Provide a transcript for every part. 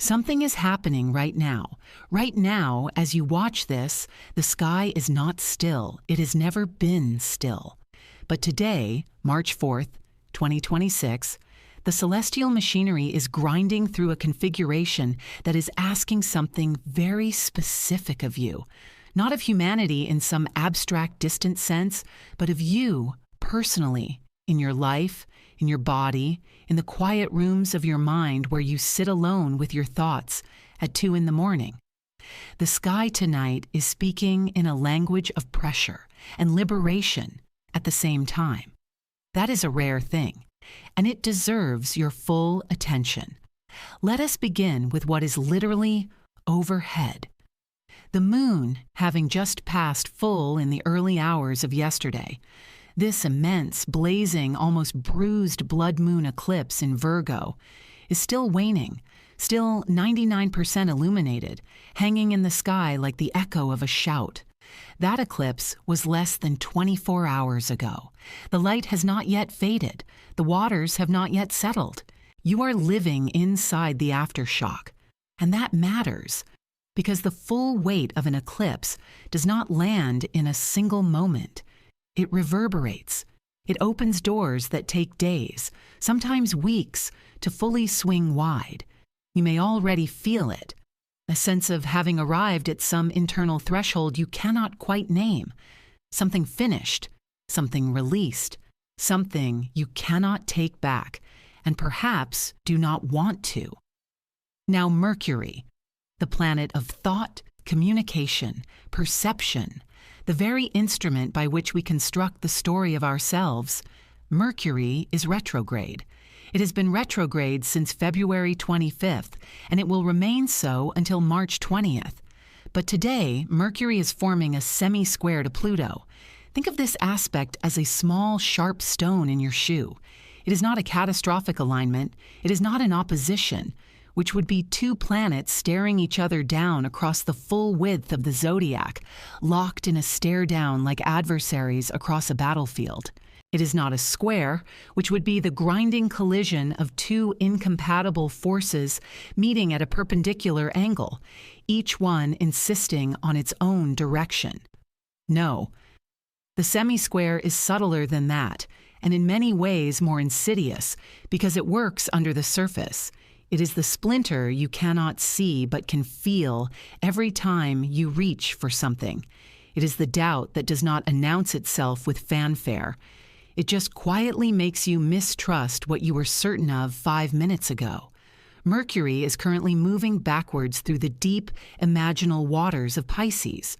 Something is happening right now. Right now, as you watch this, the sky is not still. It has never been still. But today, March 4th, 2026, the celestial machinery is grinding through a configuration that is asking something very specific of you. Not of humanity in some abstract, distant sense, but of you personally, in your life, in your body, in the quiet rooms of your mind where you sit alone with your thoughts at 2 a.m. The sky tonight is speaking in a language of pressure and liberation at the same time. That is a rare thing, and it deserves your full attention. Let us begin with what is literally overhead. The moon, having just passed full in the early hours of yesterday, this immense, blazing, almost bruised blood moon eclipse in Virgo is still waning, still 99% illuminated, hanging in the sky like the echo of a shout. That eclipse was less than 24 hours ago. The light has not yet faded. The waters have not yet settled. You are living inside the aftershock. And that matters, because the full weight of an eclipse does not land in a single moment. It reverberates. It opens doors that take days, sometimes weeks, to fully swing wide. You may already feel it, a sense of having arrived at some internal threshold you cannot quite name, something finished, something released, something you cannot take back, and perhaps do not want to. Now Mercury, the planet of thought, communication, perception, the very instrument by which we construct the story of ourselves, Mercury is retrograde. It has been retrograde since February 25th, and it will remain so until March 20th. But today, Mercury is forming a semi-square to Pluto. Think of this aspect as a small, sharp stone in your shoe. It is not a catastrophic alignment. It is not an opposition, which would be two planets staring each other down across the full width of the zodiac, locked in a stare-down like adversaries across a battlefield. It is not a square, which would be the grinding collision of two incompatible forces meeting at a perpendicular angle, each one insisting on its own direction. No, the semi-square is subtler than that, and in many ways more insidious, because it works under the surface. It is the splinter you cannot see but can feel every time you reach for something. It is the doubt that does not announce itself with fanfare. It just quietly makes you mistrust what you were certain of 5 minutes ago. Mercury is currently moving backwards through the deep, imaginal waters of Pisces.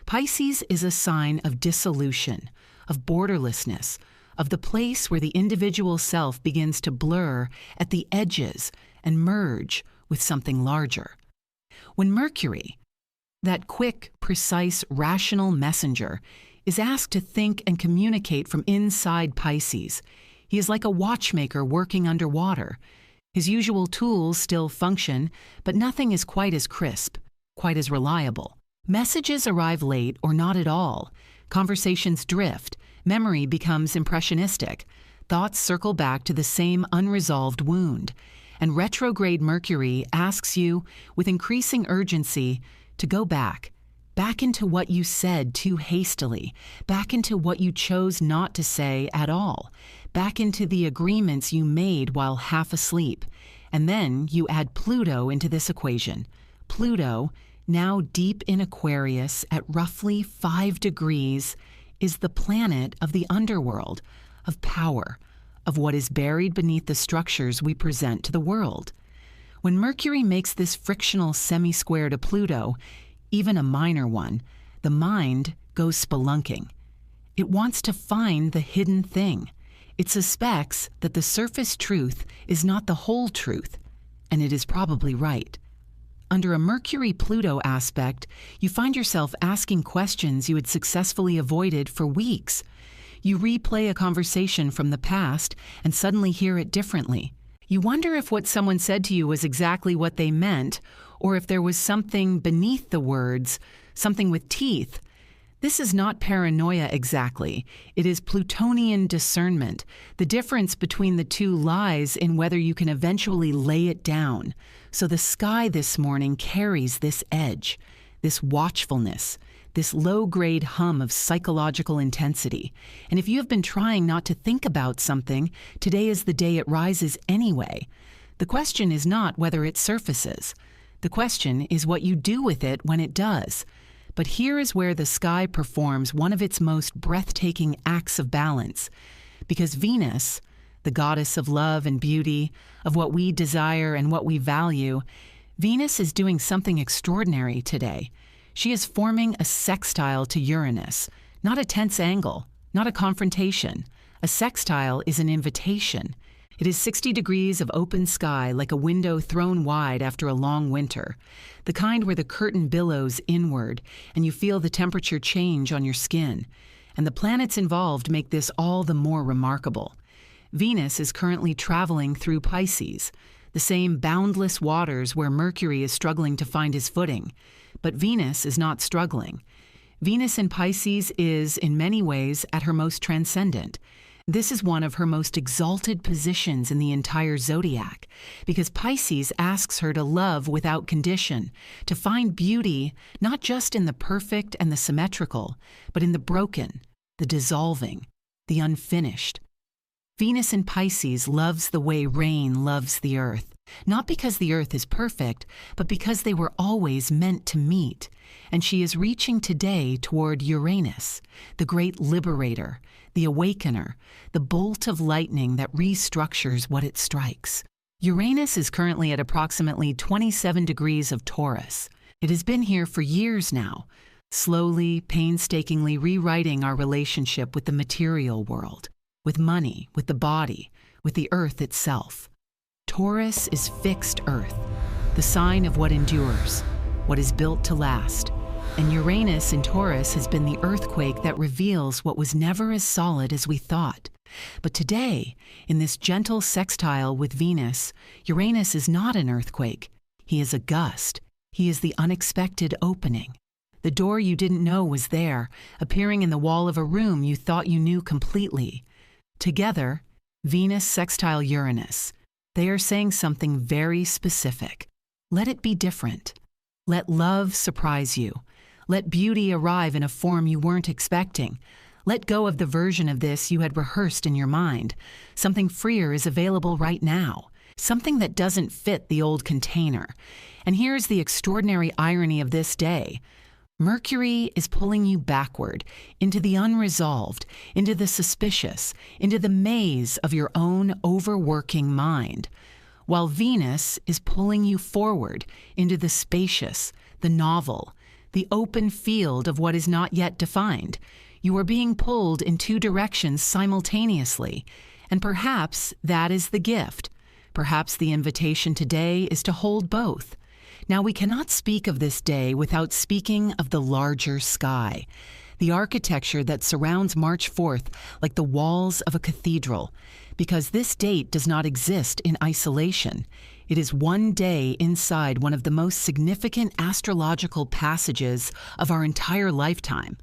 Pisces is a sign of dissolution, of borderlessness, of the place where the individual self begins to blur at the edges and merge with something larger. When Mercury, that quick, precise, rational messenger, is asked to think and communicate from inside Pisces, he is like a watchmaker working underwater. His usual tools still function, but nothing is quite as crisp, quite as reliable. Messages arrive late or not at all. Conversations drift. Memory becomes impressionistic. Thoughts circle back to the same unresolved wound. And retrograde Mercury asks you, with increasing urgency, to go back into what you said too hastily, back into what you chose not to say at all, back into the agreements you made while half asleep. And then you add Pluto into this equation. Pluto, now deep in Aquarius at roughly 5 degrees, is the planet of the underworld, of power, of what is buried beneath the structures we present to the world. When Mercury makes this frictional semi-square to Pluto, even a minor one, the mind goes spelunking. It wants to find the hidden thing. It suspects that the surface truth is not the whole truth, and it is probably right. Under a Mercury-Pluto aspect, you find yourself asking questions you had successfully avoided for weeks. You replay a conversation from the past and suddenly hear it differently. You wonder if what someone said to you was exactly what they meant, or if there was something beneath the words, something with teeth. This is not paranoia exactly. It is Plutonian discernment. The difference between the two lies in whether you can eventually lay it down. So the sky this morning carries this edge, this watchfulness, this low-grade hum of psychological intensity. And if you have been trying not to think about something, today is the day it rises anyway. The question is not whether it surfaces. The question is what you do with it when it does. But here is where the sky performs one of its most breathtaking acts of balance. Because Venus, the goddess of love and beauty, of what we desire and what we value, Venus is doing something extraordinary today. She is forming a sextile to Uranus, not a tense angle, not a confrontation. A sextile is an invitation. It is 60 degrees of open sky, like a window thrown wide after a long winter, the kind where the curtain billows inward and you feel the temperature change on your skin. And the planets involved make this all the more remarkable. Venus is currently traveling through Pisces, the same boundless waters where Mercury is struggling to find his footing. But Venus is not struggling. Venus in Pisces is, in many ways, at her most transcendent. This is one of her most exalted positions in the entire zodiac, because Pisces asks her to love without condition, to find beauty not just in the perfect and the symmetrical, but in the broken, the dissolving, the unfinished. Venus in Pisces loves the way rain loves the earth, not because the earth is perfect, but because they were always meant to meet. And she is reaching today toward Uranus, the great liberator, the awakener, the bolt of lightning that restructures what it strikes. Uranus is currently at approximately 27 degrees of Taurus. It has been here for years now, slowly, painstakingly rewriting our relationship with the material world, with money, with the body, with the earth itself. Taurus is fixed earth, the sign of what endures, what is built to last. And Uranus in Taurus has been the earthquake that reveals what was never as solid as we thought. But today, in this gentle sextile with Venus, Uranus is not an earthquake. He is a gust. He is the unexpected opening. The door you didn't know was there, appearing in the wall of a room you thought you knew completely. Together, Venus sextile Uranus, they are saying something very specific. Let it be different. Let love surprise you. Let beauty arrive in a form you weren't expecting. Let go of the version of this you had rehearsed in your mind. Something freer is available right now. Something that doesn't fit the old container. And here's the extraordinary irony of this day. Mercury is pulling you backward, into the unresolved, into the suspicious, into the maze of your own overworking mind, while Venus is pulling you forward into the spacious, the novel, the open field of what is not yet defined. You are being pulled in two directions simultaneously, and perhaps that is the gift. Perhaps the invitation today is to hold both. Now, we cannot speak of this day without speaking of the larger sky, the architecture that surrounds March 4th like the walls of a cathedral, because this date does not exist in isolation. It is one day inside one of the most significant astrological passages of our entire lifetime.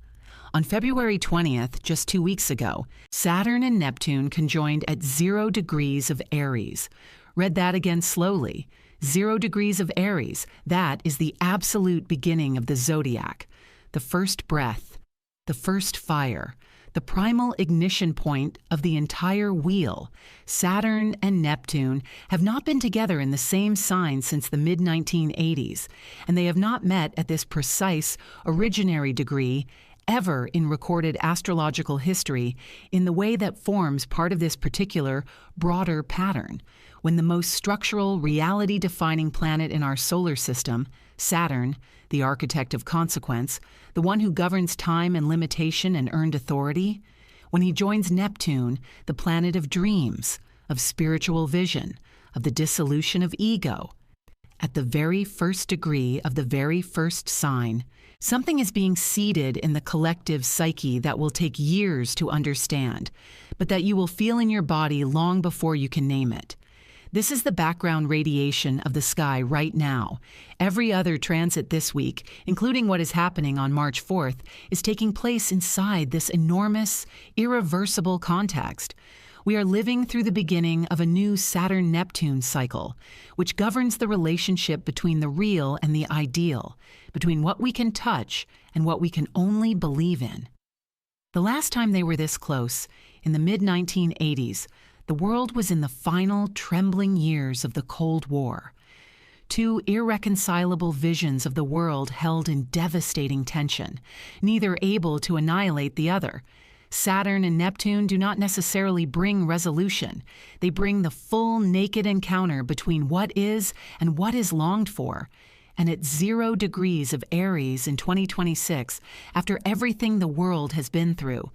On February 20th, just 2 weeks ago, Saturn and Neptune conjoined at 0 degrees of Aries. Read that again slowly. 0 degrees of Aries, that is the absolute beginning of the zodiac, the first breath, the first fire, the primal ignition point of the entire wheel. Saturn and Neptune have not been together in the same sign since the mid-1980s, and they have not met at this precise, originary degree ever in recorded astrological history in the way that forms part of this particular, broader pattern. When the most structural, reality-defining planet in our solar system, Saturn, the architect of consequence, the one who governs time and limitation and earned authority, when he joins Neptune, the planet of dreams, of spiritual vision, of the dissolution of ego, at the very first degree of the very first sign, something is being seeded in the collective psyche that will take years to understand, but that you will feel in your body long before you can name it. This is the background radiation of the sky right now. Every other transit this week, including what is happening on March 4th, is taking place inside this enormous, irreversible context. We are living through the beginning of a new Saturn-Neptune cycle, which governs the relationship between the real and the ideal, between what we can touch and what we can only believe in. The last time they were this close, in the mid-1980s, the world was in the final trembling years of the Cold War. Two irreconcilable visions of the world held in devastating tension, neither able to annihilate the other. Saturn and Neptune do not necessarily bring resolution. They bring the full naked encounter between what is and what is longed for. And at 0 degrees of Aries in 2026, after everything the world has been through,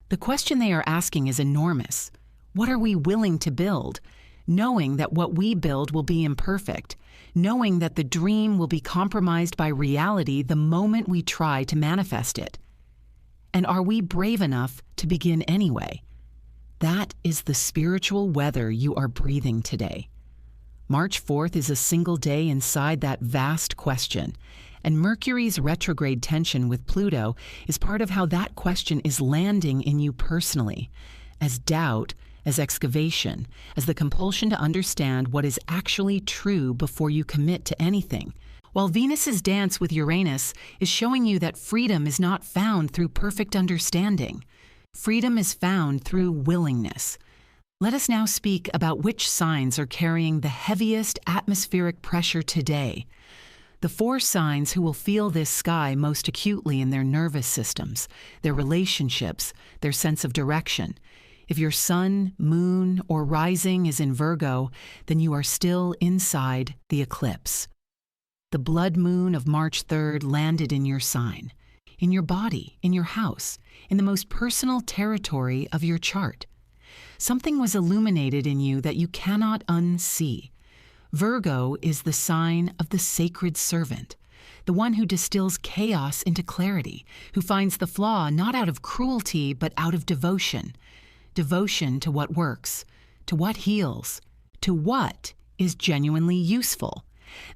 the question they are asking is enormous. What are we willing to build? Knowing that what we build will be imperfect, knowing that the dream will be compromised by reality the moment we try to manifest it. And are we brave enough to begin anyway? That is the spiritual weather you are breathing today. March 4th is a single day inside that vast question, and Mercury's retrograde tension with Pluto is part of how that question is landing in you personally, as doubt, as excavation, as the compulsion to understand what is actually true before you commit to anything. While Venus's dance with Uranus is showing you that freedom is not found through perfect understanding. Freedom is found through willingness. Let us now speak about which signs are carrying the heaviest atmospheric pressure today. The 4 signs who will feel this sky most acutely in their nervous systems, their relationships, their sense of direction. If your sun, moon, or rising is in Virgo, then you are still inside the eclipse. The blood moon of March 3rd landed in your sign, in your body, in your house, in the most personal territory of your chart. Something was illuminated in you that you cannot unsee. Virgo is the sign of the sacred servant, the one who distills chaos into clarity, who finds the flaw not out of cruelty but out of devotion. Devotion to what works, to what heals, to what is genuinely useful.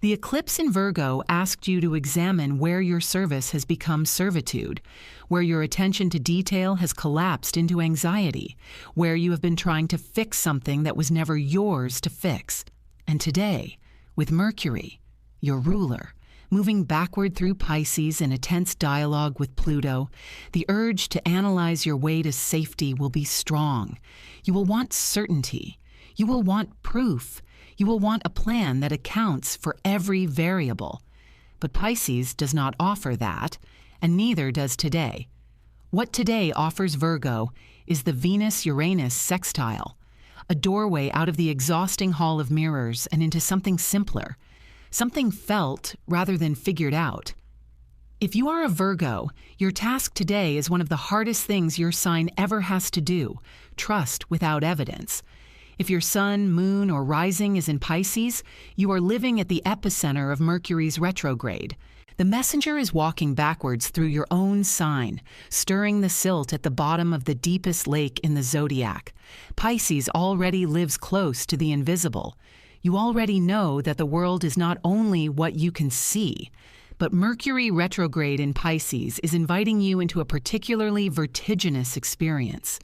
The eclipse in Virgo asked you to examine where your service has become servitude, where your attention to detail has collapsed into anxiety, where you have been trying to fix something that was never yours to fix. And today, with Mercury, your ruler, moving backward through Pisces in a tense dialogue with Pluto, the urge to analyze your way to safety will be strong. You will want certainty. You will want proof. You will want a plan that accounts for every variable. But Pisces does not offer that, and neither does today. What today offers Virgo is the Venus-Uranus sextile, a doorway out of the exhausting hall of mirrors and into something simpler, something felt rather than figured out. If you are a Virgo, your task today is one of the hardest things your sign ever has to do: trust without evidence. If your sun, moon, or rising is in Pisces, you are living at the epicenter of Mercury's retrograde. The messenger is walking backwards through your own sign, stirring the silt at the bottom of the deepest lake in the zodiac. Pisces already lives close to the invisible. You already know that the world is not only what you can see, but Mercury retrograde in Pisces is inviting you into a particularly vertiginous experience.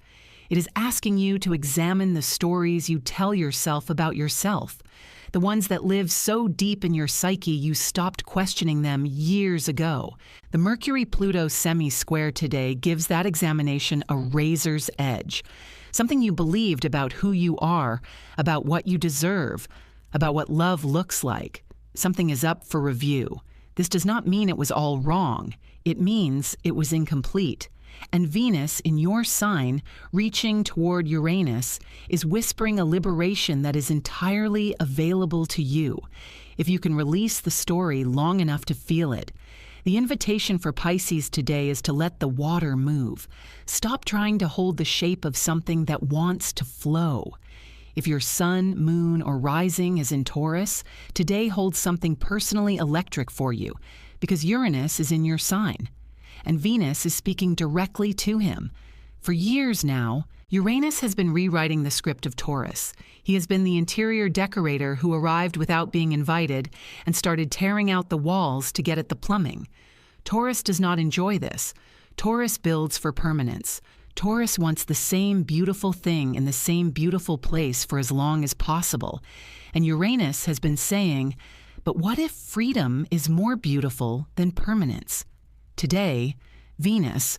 It is asking you to examine the stories you tell yourself about yourself, the ones that live so deep in your psyche you stopped questioning them years ago. The Mercury-Pluto semi-square today gives that examination a razor's edge, something you believed about who you are, about what you deserve, about what love looks like. Something is up for review. This does not mean it was all wrong. It means it was incomplete. And Venus, in your sign, reaching toward Uranus, is whispering a liberation that is entirely available to you, if you can release the story long enough to feel it. The invitation for Pisces today is to let the water move. Stop trying to hold the shape of something that wants to flow. If your sun, moon, or rising is in Taurus, today holds something personally electric for you, because Uranus is in your sign, and Venus is speaking directly to him. For years now, Uranus has been rewriting the script of Taurus. He has been the interior decorator who arrived without being invited and started tearing out the walls to get at the plumbing. Taurus does not enjoy this. Taurus builds for permanence. Taurus wants the same beautiful thing in the same beautiful place for as long as possible. And Uranus has been saying, but what if freedom is more beautiful than permanence? Today, Venus,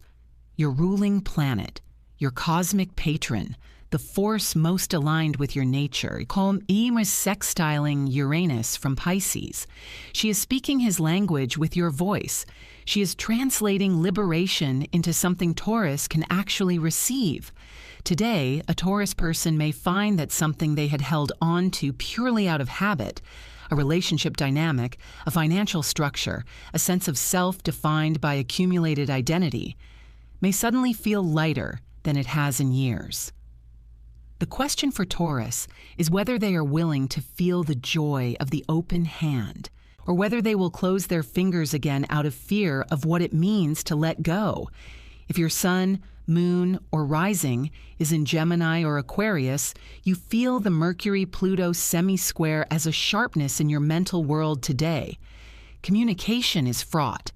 your ruling planet, your cosmic patron, the force most aligned with your nature, call Eris sextiling Uranus from Pisces. She is speaking his language with your voice. She is translating liberation into something Taurus can actually receive. Today, a Taurus person may find that something they had held on to purely out of habit, a relationship dynamic, a financial structure, a sense of self defined by accumulated identity, may suddenly feel lighter than it has in years. The question for Taurus is whether they are willing to feel the joy of the open hand, or whether they will close their fingers again out of fear of what it means to let go. If your sun, moon, or rising is in Gemini or Aquarius, you feel the Mercury-Pluto semi-square as a sharpness in your mental world today. Communication is fraught.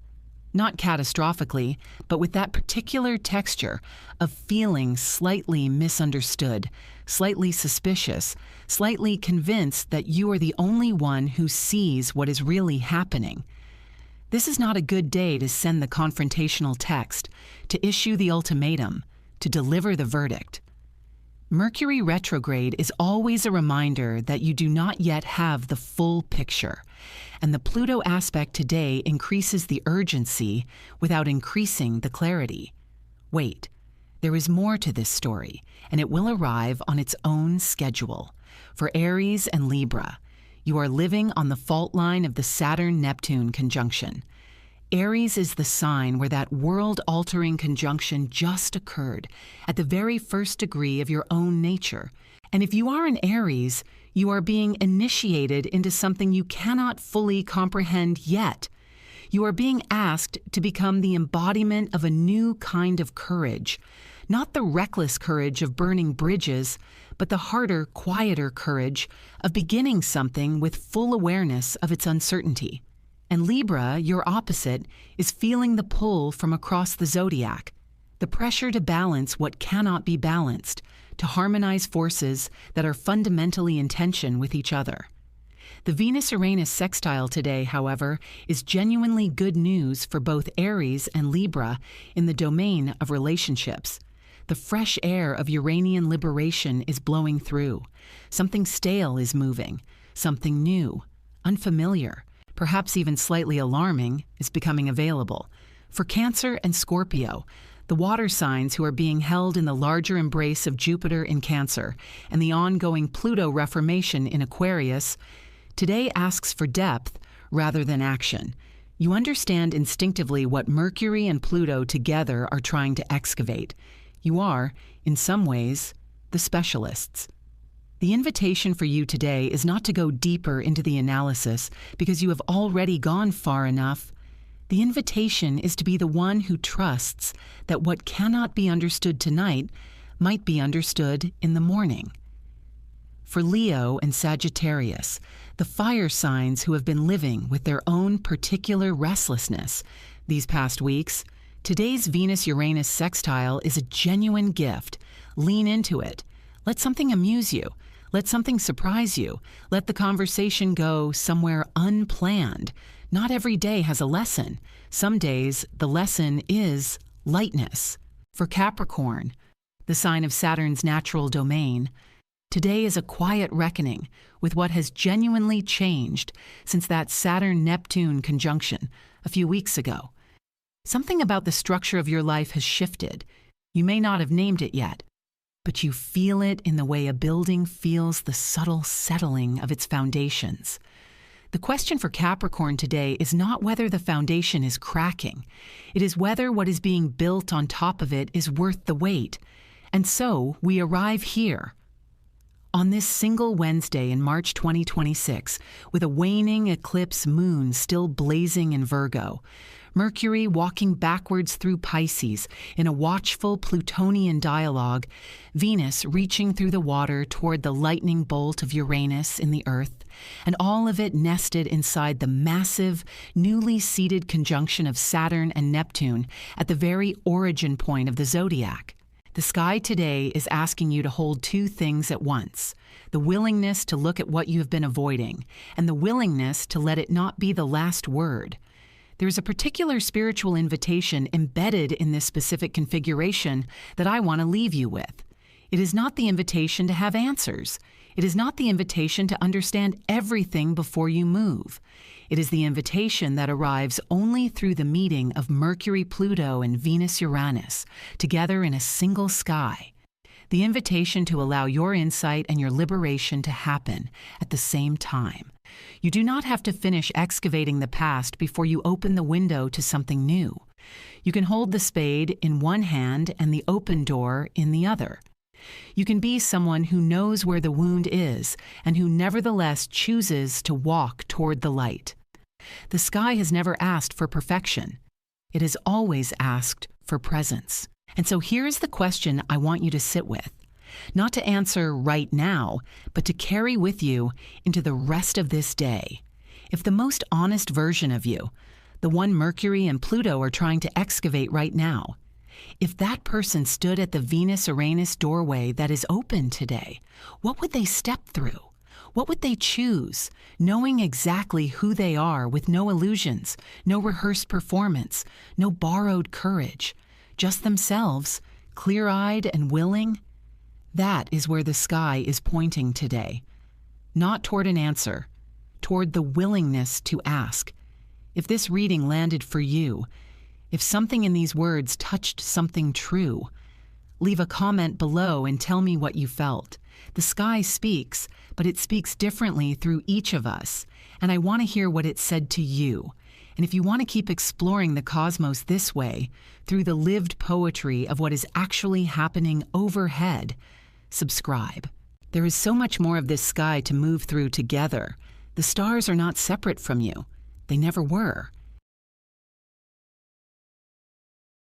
Not catastrophically, but with that particular texture of feeling slightly misunderstood, slightly suspicious, slightly convinced that you are the only one who sees what is really happening. This is not a good day to send the confrontational text, to issue the ultimatum, to deliver the verdict. Mercury retrograde is always a reminder that you do not yet have the full picture, and the Pluto aspect today increases the urgency without increasing the clarity. Wait, there is more to this story, and it will arrive on its own schedule. For Aries and Libra, you are living on the fault line of the Saturn-Neptune conjunction. Aries is the sign where that world-altering conjunction just occurred, at the very first degree of your own nature. And if you are an Aries, you are being initiated into something you cannot fully comprehend yet. You are being asked to become the embodiment of a new kind of courage, not the reckless courage of burning bridges, but the harder, quieter courage of beginning something with full awareness of its uncertainty. And Libra, your opposite, is feeling the pull from across the zodiac, the pressure to balance what cannot be balanced, to harmonize forces that are fundamentally in tension with each other. The Venus-Uranus sextile today, however, is genuinely good news for both Aries and Libra in the domain of relationships. The fresh air of Uranian liberation is blowing through. Something stale is moving. Something new, unfamiliar, perhaps even slightly alarming, is becoming available. For Cancer and Scorpio, the water signs who are being held in the larger embrace of Jupiter in Cancer and the ongoing Pluto reformation in Aquarius, today asks for depth rather than action. You understand instinctively what Mercury and Pluto together are trying to excavate. You are, in some ways, the specialists. The invitation for you today is not to go deeper into the analysis because you have already gone far enough. The invitation is to be the one who trusts that what cannot be understood tonight might be understood in the morning. For Leo and Sagittarius, the fire signs who have been living with their own particular restlessness these past weeks, today's Venus-Uranus sextile is a genuine gift. Lean into it. Let something amuse you. Let something surprise you. Let the conversation go somewhere unplanned. Not every day has a lesson. Some days, the lesson is lightness. For Capricorn, the sign of Saturn's natural domain, today is a quiet reckoning with what has genuinely changed since that Saturn-Neptune conjunction a few weeks ago. Something about the structure of your life has shifted. You may not have named it yet, but you feel it in the way a building feels the subtle settling of its foundations. The question for Capricorn today is not whether the foundation is cracking. It is whether what is being built on top of it is worth the wait. And so we arrive here. On this single Wednesday in March 2026, with a waning eclipse moon still blazing in Virgo, Mercury walking backwards through Pisces in a watchful Plutonian dialogue, Venus reaching through the water toward the lightning bolt of Uranus in the Earth, and all of it nested inside the massive, newly seated conjunction of Saturn and Neptune at the very origin point of the zodiac. The sky today is asking you to hold two things at once: the willingness to look at what you have been avoiding, and the willingness to let it not be the last word. There is a particular spiritual invitation embedded in this specific configuration that I want to leave you with. It is not the invitation to have answers. It is not the invitation to understand everything before you move. It is the invitation that arrives only through the meeting of Mercury, Pluto, and Venus, Uranus, together in a single sky. The invitation to allow your insight and your liberation to happen at the same time. You do not have to finish excavating the past before you open the window to something new. You can hold the spade in one hand and the open door in the other. You can be someone who knows where the wound is and who nevertheless chooses to walk toward the light. The sky has never asked for perfection. It has always asked for presence. And so here is the question I want you to sit with. Not to answer right now, but to carry with you into the rest of this day. If the most honest version of you, the one Mercury and Pluto are trying to excavate right now, if that person stood at the Venus-Uranus doorway that is open today, what would they step through? What would they choose, knowing exactly who they are with no illusions, no rehearsed performance, no borrowed courage, just themselves, clear-eyed and willing? That is where the sky is pointing today. Not toward an answer, toward the willingness to ask. If this reading landed for you, if something in these words touched something true, leave a comment below and tell me what you felt. The sky speaks, but it speaks differently through each of us, and I want to hear what it said to you. And if you want to keep exploring the cosmos this way, through the lived poetry of what is actually happening overhead, subscribe. There is so much more of this sky to move through together. The stars are not separate from you. They never were.